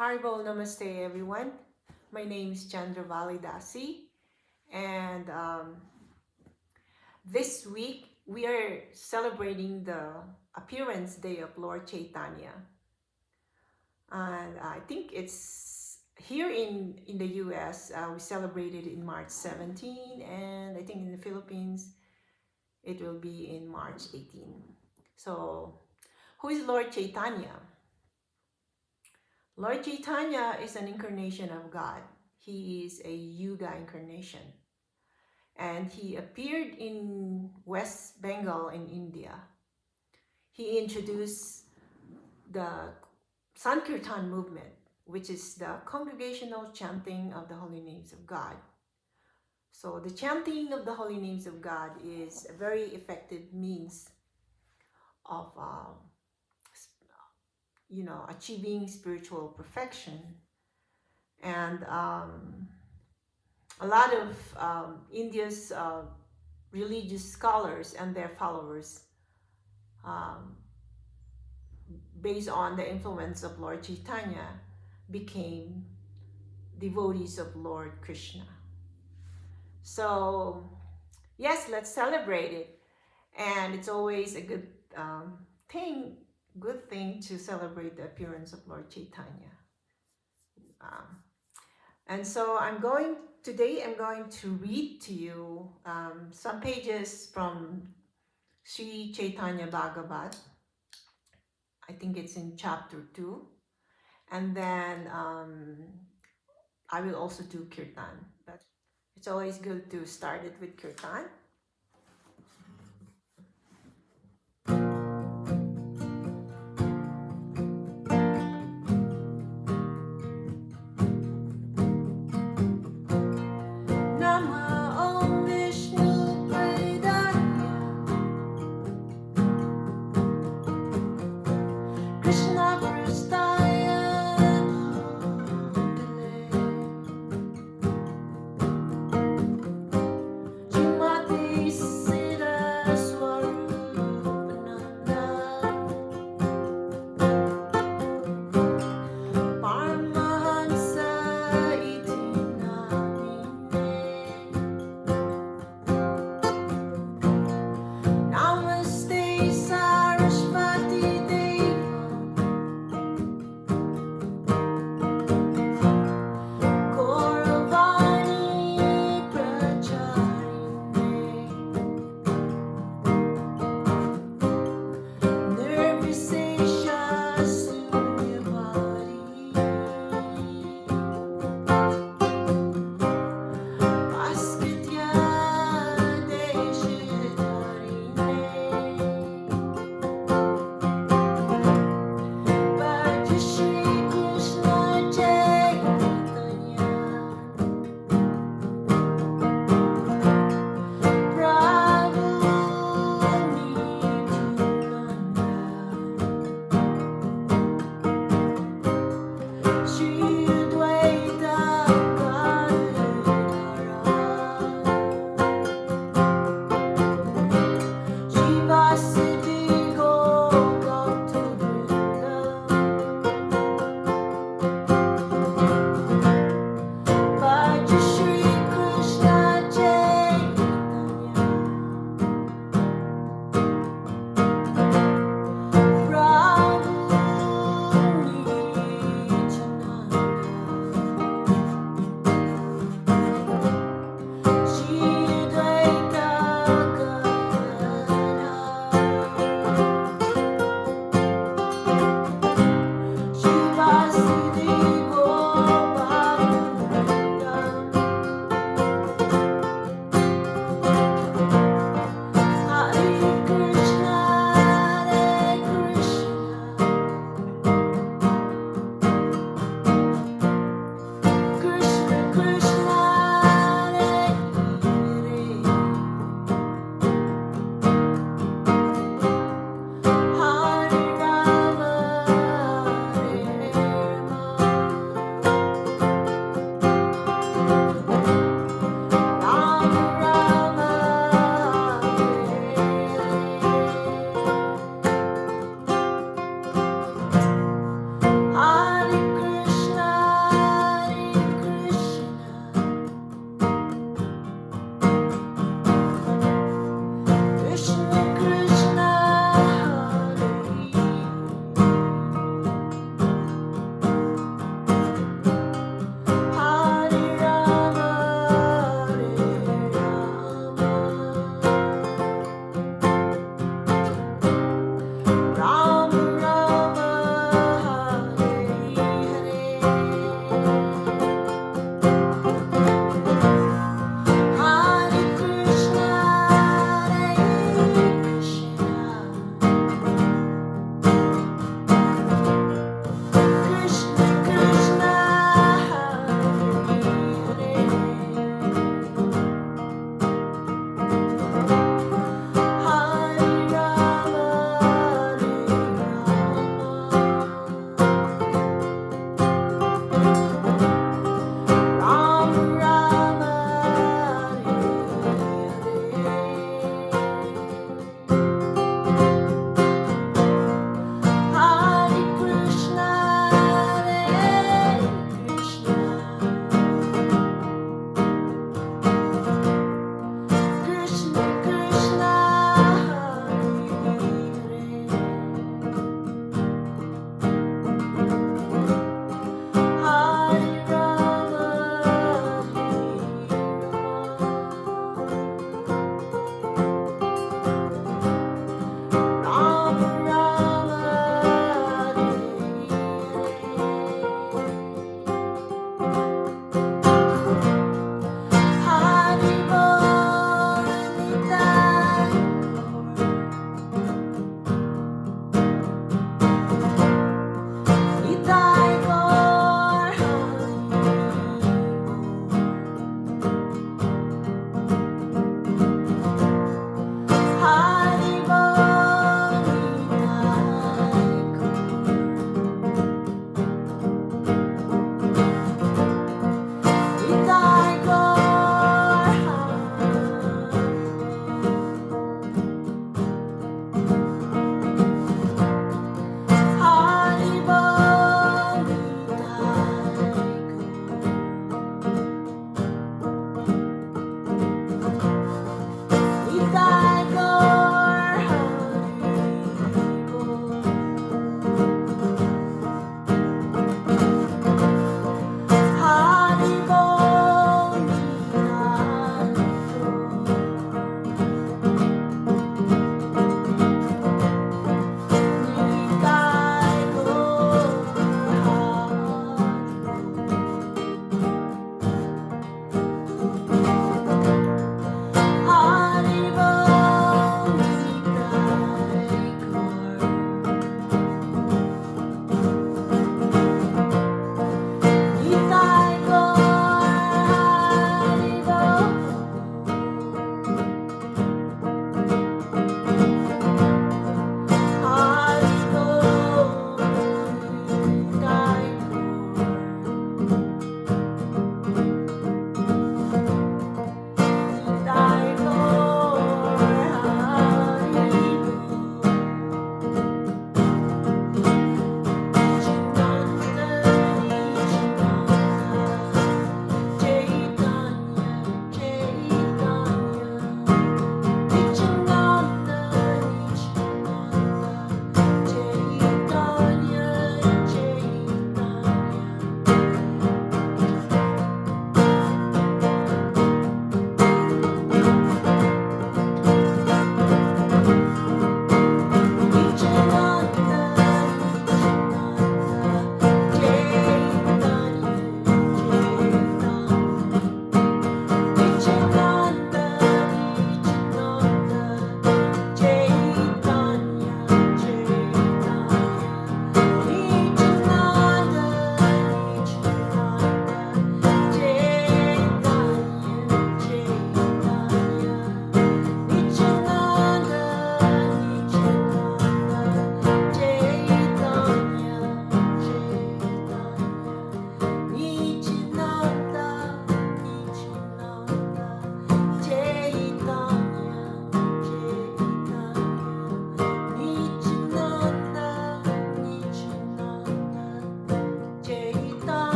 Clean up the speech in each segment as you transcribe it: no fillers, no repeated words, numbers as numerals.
Haribol Namaste everyone. My name is Chandra Validasi, and this week we are celebrating the appearance day of Lord Chaitanya. And I think it's here in the US, we celebrated in March 17, and I think in the Philippines it will be in March 18. So, who is Lord Chaitanya? Lord Chaitanya is an incarnation of God. He is a Yuga incarnation. And he appeared in West Bengal in India. He introduced the Sankirtan movement, which is the congregational chanting of the holy names of God. So the chanting of the holy names of God is a very effective means of achieving spiritual perfection. And a lot of India's religious scholars and their followers, based on the influence of Lord Chaitanya, became devotees of Lord Krishna. So yes, let's celebrate it. And it's always a good thing to celebrate the appearance of Lord Chaitanya. And so today I'm going to read to you some pages from Sri Chaitanya Bhagavat. I think it's in chapter 2. And then I will also do kirtan. But it's always good to start it with kirtan.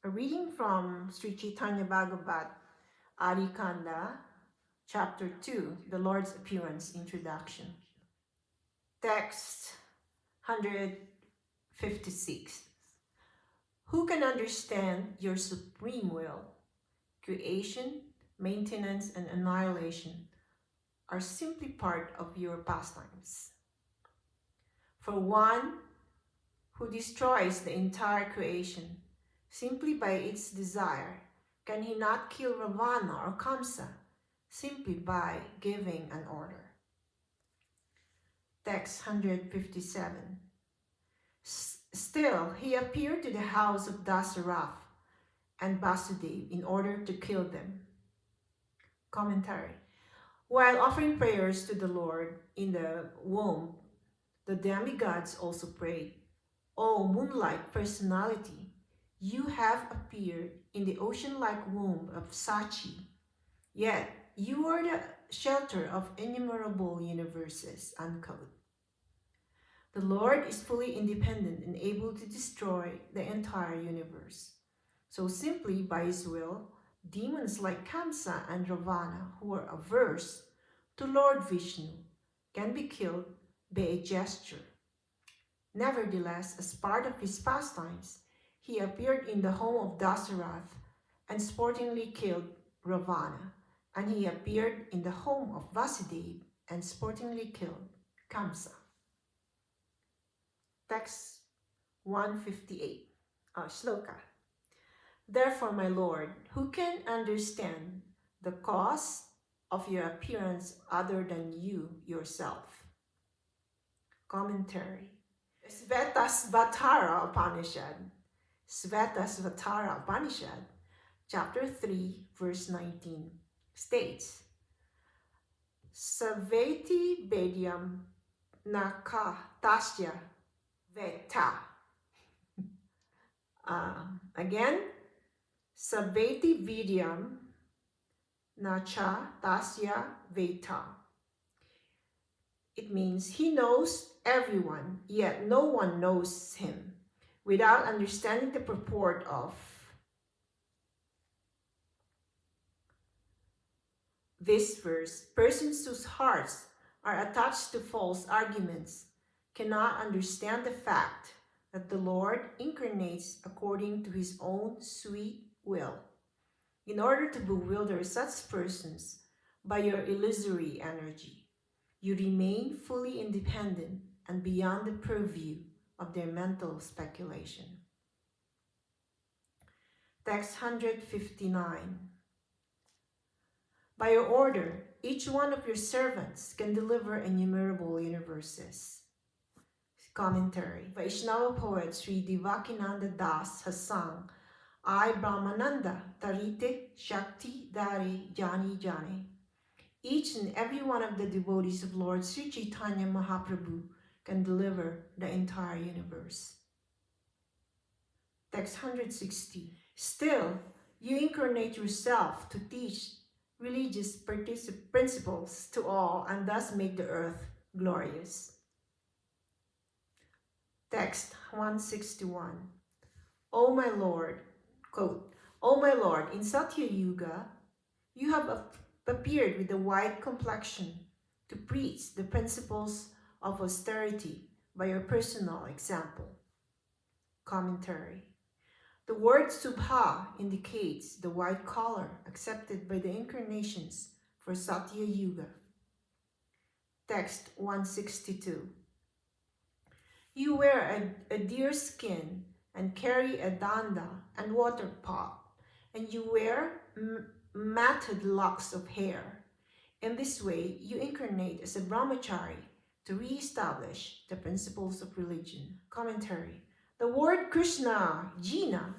A reading from Sri Chaitanya Bhagavat, Adi Kanda, Chapter 2, The Lord's Appearance, Introduction. Text 156. Who can understand your supreme will? Creation, maintenance, and annihilation are simply part of your pastimes. For one who destroys the entire creation simply by its desire, can he not kill Ravana or Kamsa simply by giving an order? Text 157. Still, he appeared to the house of Dasarath and Vasudev in order to kill them. Commentary. While offering prayers to the Lord in the womb, the demigods also prayed, O moonlight personality, you have appeared in the ocean-like womb of Sachi, yet you are the shelter of innumerable universes, unquote. The Lord is fully independent and able to destroy the entire universe. So simply by his will, demons like Kamsa and Ravana, who are averse to Lord Vishnu, can be killed by a gesture. Nevertheless, as part of his pastimes, he appeared in the home of Dasarath and sportingly killed Ravana, and he appeared in the home of Vasudev and sportingly killed Kamsa. Text 158, Shloka. Therefore, my Lord, who can understand the cause of your appearance other than you yourself? Commentary. Svetasvatara Upanishad, Svetasvatara Upanishad, chapter 3, verse 19, states, Saveti Vedyam Naka Tasya Veta. Again, Saveti Vidyam Nacha Tasya Veta. It means he knows everyone, yet no one knows him. Without understanding the purport of this verse, persons whose hearts are attached to false arguments cannot understand the fact that the Lord incarnates according to his own sweet will. In order to bewilder such persons by your illusory energy, you remain fully independent and beyond the purview of their mental speculation. Text 159. By your order, each one of your servants can deliver innumerable universes. Commentary. Vaishnava poet Sri Devakinanda Das has sung, I Brahmananda Tarite Shakti Dare Jani Jane. Each and every one of the devotees of Lord Sri Chaitanya Mahaprabhu can deliver the entire universe. Text 160. Still, you incarnate yourself to teach religious principles to all and thus make the earth glorious. Text 161. O my Lord, quote, O my Lord, in Satya Yuga, you have appeared with a white complexion to preach the principles of austerity by your personal example. Commentary. The word Subha indicates the white color accepted by the incarnations for Satya Yuga. Text 162. You wear a deer skin and carry a danda and water pot, and you wear matted locks of hair. In this way, you incarnate as a brahmachari to re-establish the principles of religion. Commentary. The word Krishna, Jina,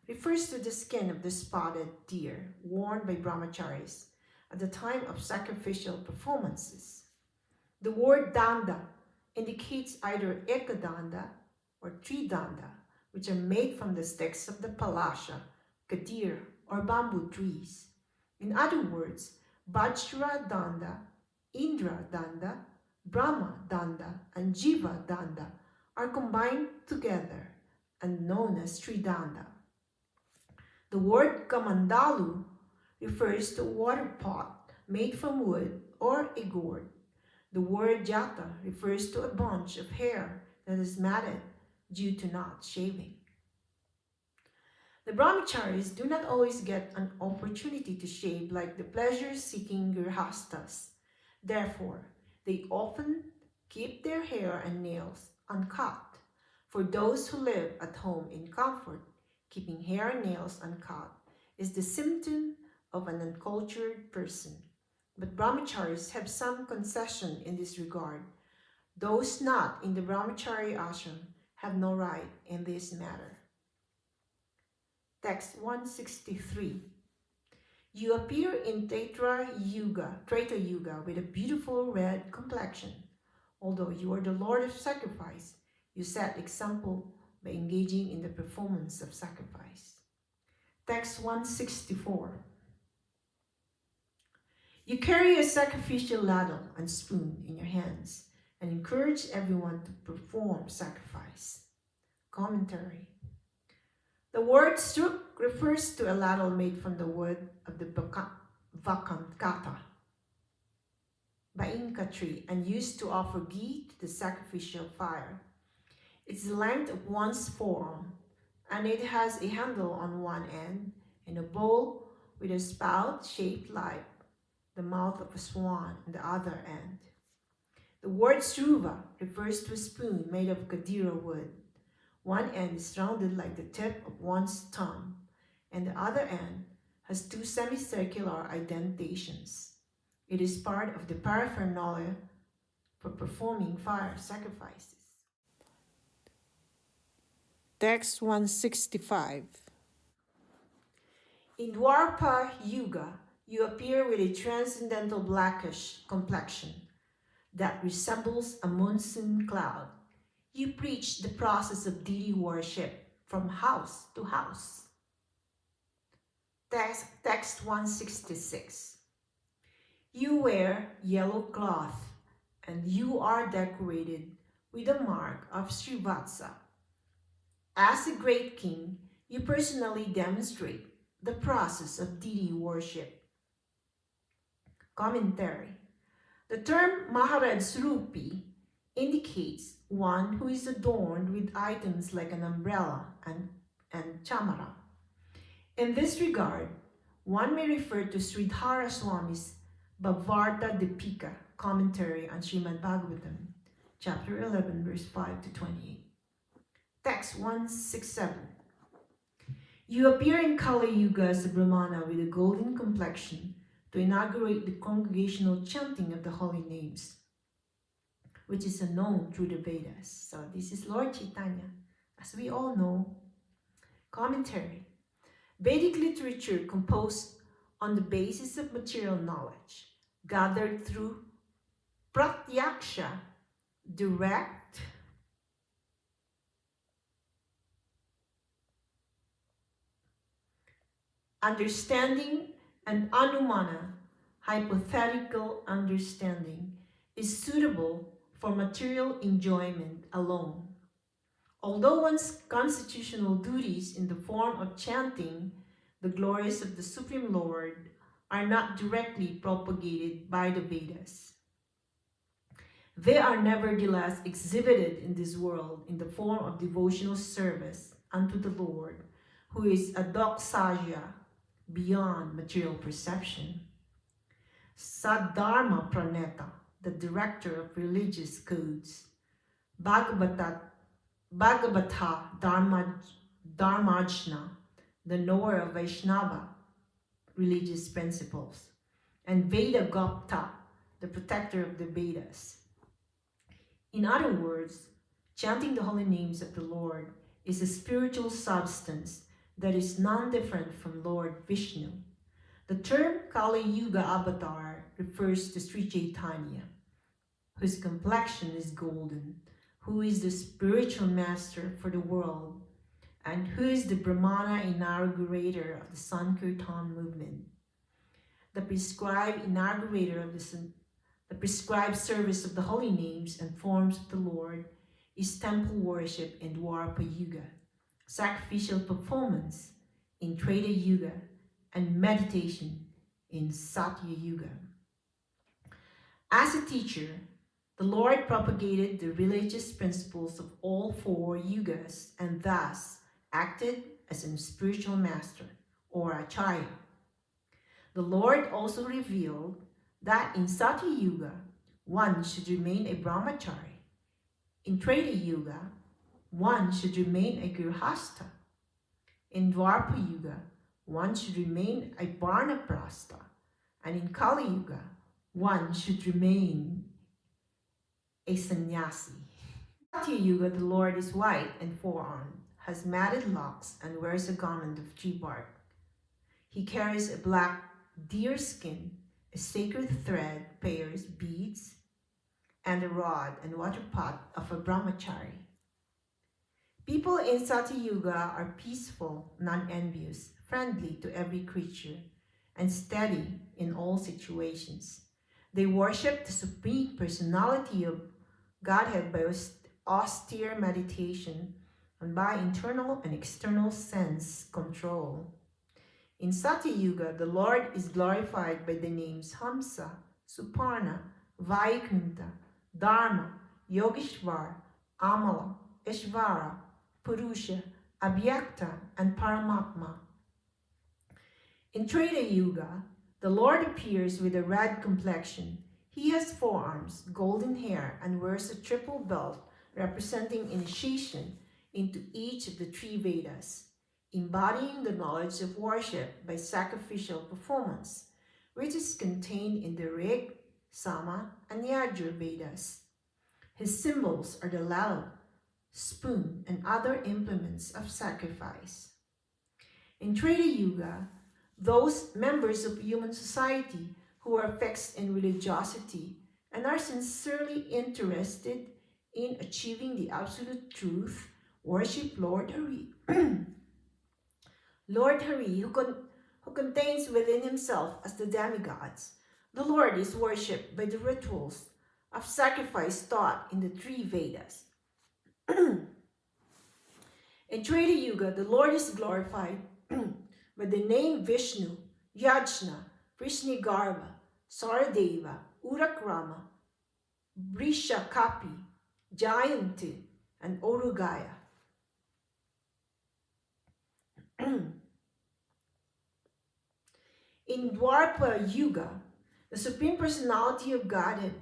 refers to the skin of the spotted deer worn by brahmacharis at the time of sacrificial performances. The word danda indicates either ekadanda or tridanda, which are made from the sticks of the palasha, kadir, or bamboo trees. In other words, Vajra Danda, Indra Danda, Brahma Danda, and Jiva Danda are combined together and known as Tridanda. The word kamandalu refers to a water pot made from wood or a gourd. The word jata refers to a bunch of hair that is matted due to not shaving. The brahmacharis do not always get an opportunity to shave like the pleasure-seeking grihastas. Therefore, they often keep their hair and nails uncut. For those who live at home in comfort, keeping hair and nails uncut is the symptom of an uncultured person. But brahmacharis have some concession in this regard. Those not in the brahmachari ashram have no right in this matter. Text 163. You appear in Treta Yuga with a beautiful red complexion. Although you are the Lord of sacrifice, you set example by engaging in the performance of sacrifice. Text 164. You carry a sacrificial ladle and spoon in your hands and encourage everyone to perform sacrifice. Commentary. The word struk refers to a ladle made from the wood of the vakantata, bainka tree, and used to offer ghee to the sacrificial fire. It's the length of one's forearm, and it has a handle on one end and a bowl with a spout shaped like the mouth of a swan on the other end. The word sruva refers to a spoon made of kadira wood. One end is rounded like the tip of one's thumb, and the other end has two semicircular indentations. It is part of the paraphernalia for performing fire sacrifices. Text 165. In Dwarpa Yuga, you appear with a transcendental blackish complexion that resembles a monsoon cloud. You preach the process of deity worship from house to house. Text 166. You wear yellow cloth and you are decorated with the mark of Srivatsa. As a great king, you personally demonstrate the process of deity worship. Commentary. The term Maharaj Srupi indicates one who is adorned with items like an umbrella and chamara. In this regard, one may refer to Sridhara Swami's Bhavarta Dipika commentary on Srimad Bhagavatam, chapter 11, verse 5 to 28. Text 167. You appear in Kali Yuga as a Brahmana with a golden complexion to inaugurate the congregational chanting of the holy names, which is known through the Vedas. So this is Lord Chaitanya, as we all know. Commentary. Vedic literature composed on the basis of material knowledge, gathered through pratyaksha, direct understanding, and anumana, hypothetical understanding, is suitable for material enjoyment alone. Although one's constitutional duties in the form of chanting the glories of the Supreme Lord are not directly propagated by the Vedas, they are nevertheless exhibited in this world in the form of devotional service unto the Lord, who is a doxaja beyond material perception. Saddharma Praneta, the director of religious codes, Bhagavata Dharmajna, the knower of Vaishnava religious principles, and Veda Gupta, the protector of the Vedas. In other words, chanting the holy names of the Lord is a spiritual substance that is non-different from Lord Vishnu. The term Kali Yuga Avatar refers to Sri Chaitanya, whose complexion is golden, who is the spiritual master for the world, and who is the Brahmana inaugurator of the Sankirtan movement. The prescribed inaugurator of the prescribed service of the holy names and forms of the Lord is temple worship in Dwarpa Yuga, sacrificial performance in Treta Yuga and meditation in Satya Yuga. As a teacher, the Lord propagated the religious principles of all four yugas and thus acted as a spiritual master or acharya. The Lord also revealed that in Satya Yuga, one should remain a brahmachari. In Treta Yuga, one should remain a grihastha. In Dwapara Yuga, one should remain a varnaprastha. And in Kali Yuga, one should remain a sannyasi. In Satya Yuga, the Lord is white and forearmed, has matted locks, and wears a garment of tree bark. He carries a black deer skin, a sacred thread, pairs, beads, and a rod and water pot of a brahmachari. People in Satya Yuga are peaceful, non-envious, friendly to every creature, and steady in all situations. They worship the Supreme Personality of Godhead by austere meditation and by internal and external sense control. In Satya Yuga, the Lord is glorified by the names Hamsa, Suparna, Vaikunta, Dharma, Yogeshwar, Amala, Ishvara, Purusha, Abhyakta, and Paramatma. In Treta Yuga, the Lord appears with a red complexion. He has forearms, golden hair, and wears a triple belt representing initiation into each of the three Vedas, embodying the knowledge of worship by sacrificial performance, which is contained in the Rig, Sama, and Yajur Vedas. His symbols are the ladle, spoon, and other implements of sacrifice. In Treta Yuga, those members of human society who are fixed in religiosity and are sincerely interested in achieving the absolute truth worship Lord Hari. Lord Hari, who contains within himself as the demigods. The Lord is worshipped by the rituals of sacrifice taught in the three Vedas. In Treta Yuga, the Lord is glorified by the name Vishnu, Yajna, Vrishnigarva, Saradeva, Urakrama, Vrishakapi, Jayanti, and Orugaya. In Dwapara Yuga, the Supreme Personality of Godhead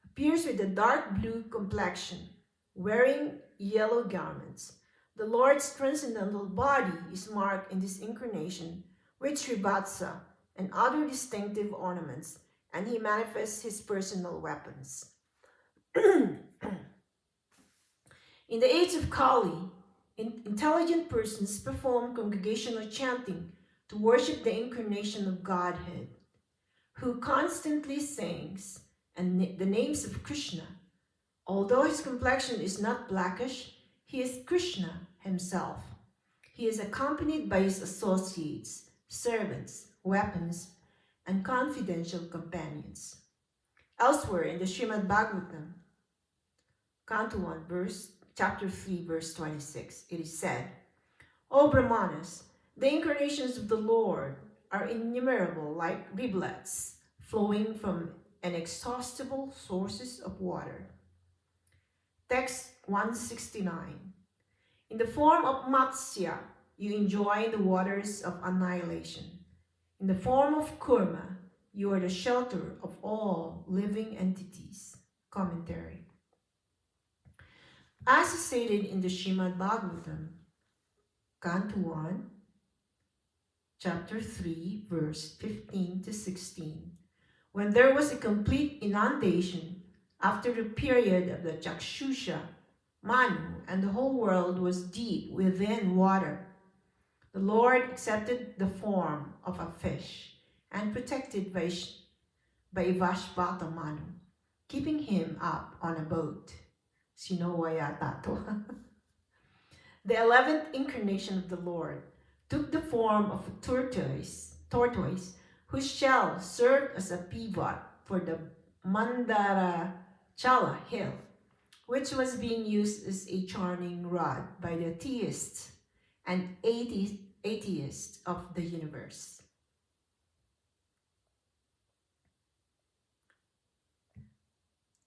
appears with a dark blue complexion, wearing yellow garments. The Lord's transcendental body is marked in this incarnation with Srivatsa and other distinctive ornaments, and he manifests his personal weapons. In the age of Kali, intelligent persons perform congregational chanting to worship the incarnation of Godhead, who constantly sings the names of Krishna. Although his complexion is not blackish, he is Krishna himself. He is accompanied by his associates, servants, weapons, and confidential companions. Elsewhere in the Srimad Bhagavatam, Canto 1, chapter 3, verse 26, it is said, O Brahmanas, the incarnations of the Lord are innumerable like rivulets flowing from inexhaustible sources of water. Text 169. In the form of Matsya, you enjoy the waters of annihilation. In the form of Kurma, you are the shelter of all living entities. Commentary. As stated in the Srimad Bhagavatam, Canto 1, chapter 3, verse 15 to 16, when there was a complete inundation after the period of the Chakshusha, Manu, and the whole world was deep within water, the Lord accepted the form of a fish and protected by Vashvata Manu, keeping him up on a boat. Sinowaya Tato. The 11th incarnation of the Lord took the form of a tortoise whose shell served as a pivot for the Mandarachala hill, which was being used as a charning rod by the theists and atheist of the universe.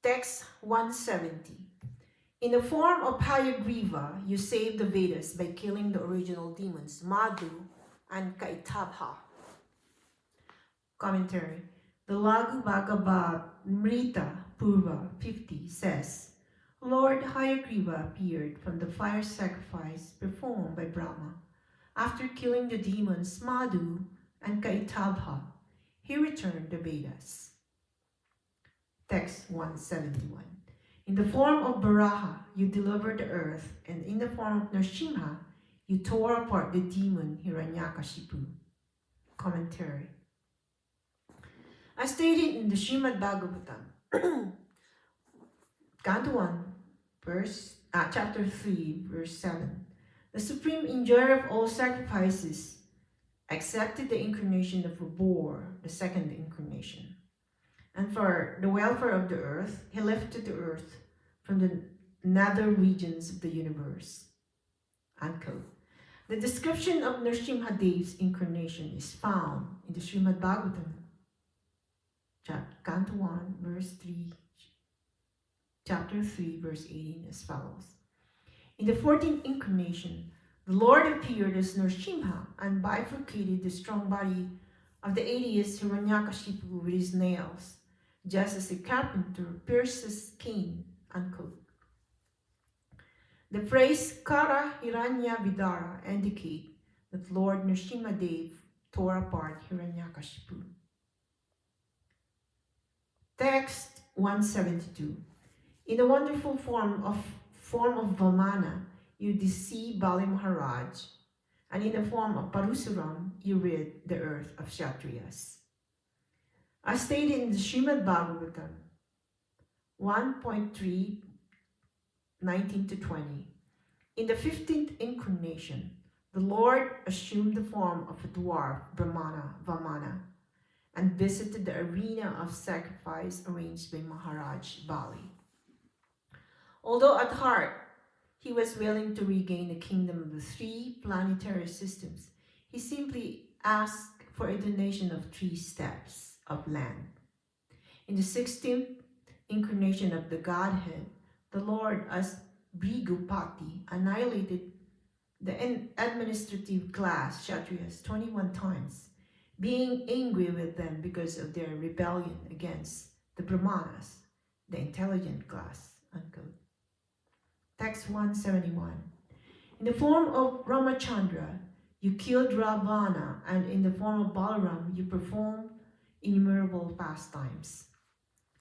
Text 170. In the form of Hayagriva, you saved the Vedas by killing the original demons, Madhu and Kaitabha. Commentary. The Lagu Bhagavad-mrita Purva 50 says, Lord Hayagriva appeared from the fire sacrifice performed by Brahma. After killing the demons Madhu and Kaitabha, he returned the Vedas. Text 171. In the form of Varaha, you delivered the earth, and in the form of Nrsimha, you tore apart the demon Hiranyakashipu. Commentary. As stated in the Srimad Bhagavatam, Canto 1, chapter 3, verse 7, the supreme enjoyer of all sacrifices accepted the incarnation of a boar, the second incarnation. And for the welfare of the earth, he lifted the earth from the nether regions of the universe. Unquote. The description of Nrsimha Dev's incarnation is found in the Srimad Bhagavatam, Canto 1, verse 3, chapter 3, verse 18, as follows. In the 14th incarnation, the Lord appeared as Nrsimha and bifurcated the strong body of the atheist Hiranyakashipu with his nails, just as a carpenter pierces cane, unquote. The phrase Kara Hiranya Vidara indicate that Lord Nrsimha Dev tore apart Hiranyakashipu. Text 172. In the wonderful form of Vamana, you deceive Bali Maharaj, and in the form of Parusuram, you rid the earth of Kshatriyas. As stated in the Srimad Bhagavatam 1.3, 19 to 20, in the 15th incarnation, the Lord assumed the form of a dwarf, Brahmana, Vamana, and visited the arena of sacrifice arranged by Maharaj Bali. Although at heart, he was willing to regain the kingdom of the three planetary systems, he simply asked for a donation of 3 steps of land. In the 16th incarnation of the Godhead, the Lord as Brigupati annihilated the administrative class Kshatriyas 21 times, being angry with them because of their rebellion against the Brahmanas, the intelligent class, unquote. Text 171. In the form of Ramachandra, you killed Ravana, and in the form of Balaram, you performed innumerable pastimes.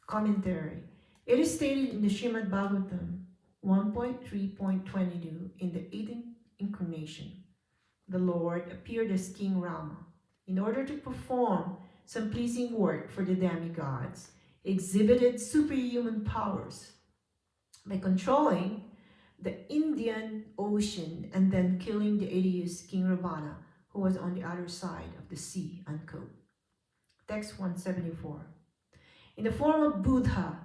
Commentary. It is stated in the Srimad Bhagavatam 1.3.22 in the 18th incarnation. The Lord appeared as King Rama in order to perform some pleasing work for the demigods. He exhibited superhuman powers by controlling the Indian Ocean and then killing the atheist King Ravana, who was on the other side of the sea, unquote. Text 174. In the form of Buddha,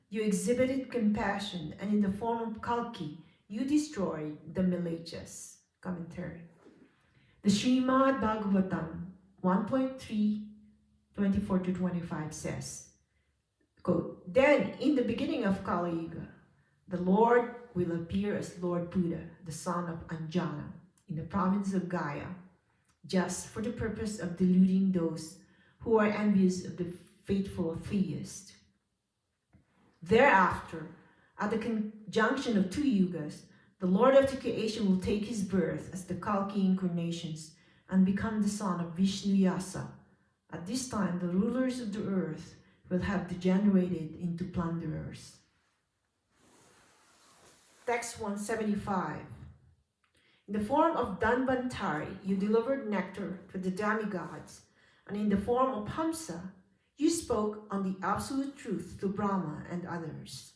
you exhibited compassion, and in the form of Kalki, you destroyed the Milechas. Commentary. The Srimad Bhagavatam 1.3, 24 to 25 says, quote, Then in the beginning of Kali Yuga, the Lord will appear as Lord Buddha, the son of Anjana, in the province of Gaya, just for the purpose of deluding those who are envious of the faithful theist. Thereafter, at the conjunction of 2 yugas, the Lord of the creation will take his birth as the Kalki incarnations and become the son of Vishnu Yasa. At this time, the rulers of the earth will have degenerated into plunderers. Text 175. In the form of Dhanvantari, you delivered nectar to the demigods, and in the form of Hamsa, you spoke on the absolute truth to Brahma and others.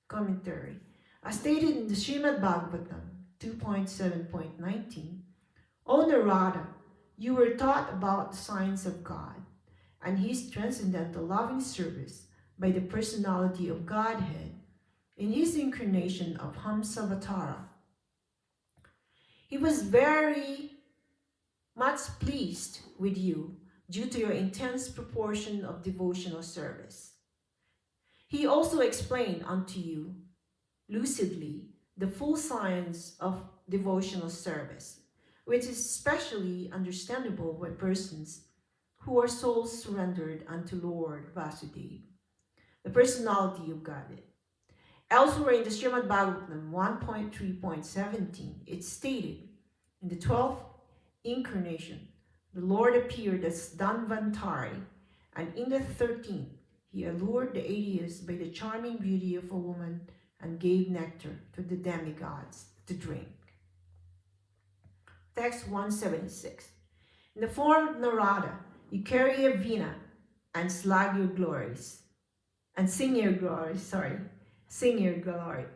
Commentary. As stated in the Srimad Bhagavatam 2.7.19, O Narada, you were taught about the science of God and his transcendental loving service by the personality of Godhead in his incarnation of Hamsavatara. He was very much pleased with you due to your intense proportion of devotional service. He also explained unto you lucidly the full science of devotional service, which is especially understandable by persons who are souls surrendered unto Lord Vasudeva, the personality of Godhead. Elsewhere in the Srimad Bhagavatam 1.3.17, it's stated, in the 12th incarnation, the Lord appeared as Dhanvantari, and in the 13th, he allured the atheists by the charming beauty of a woman and gave nectar to the demigods to drink. Text 176. In the form of Narada, you carry a veena and slag your glories, and sing your glories,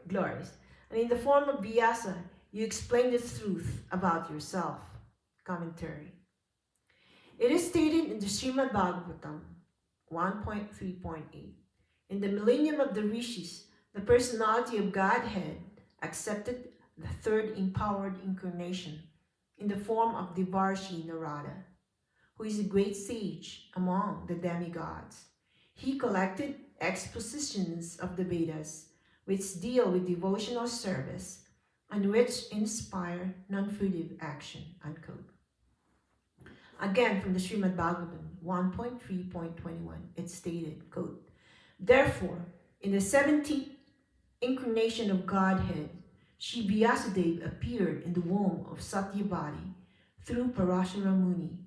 glories. And in the form of Vyasa, you explain the truth about yourself. Commentary. It is stated in the Srimad Bhagavatam 1.3.8. In the millennium of the Rishis, the personality of Godhead accepted the third empowered incarnation in the form of Devarshi Narada, who is a great sage among the demigods. He collected expositions of the Vedas, which deal with devotional service and which inspire non-fruitive action, unquote. Again, from the Srimad Bhagavatam 1.3.21, it stated, quote, therefore, in the 17th incarnation of Godhead, Shri Vyasadeva appeared in the womb of Satyavati through Parashara Muni,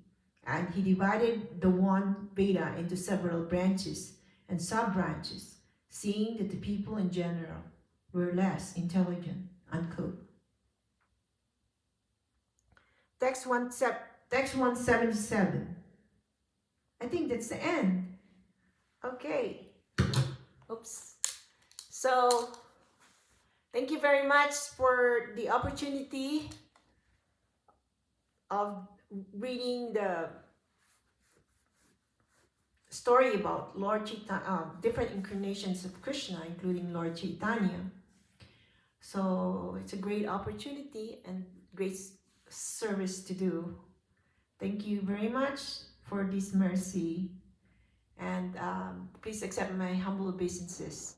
and he divided the one Veda into several branches and sub-branches, seeing that the people in general were less intelligent, unquote. Text 177. I think that's the end. Okay. Oops. So, thank you very much for the opportunity of reading the story about Lord Chaitanya, different incarnations of Krishna, including Lord Chaitanya. So it's a great opportunity and great service to do. Thank you very much for this mercy, and please accept my humble obeisances.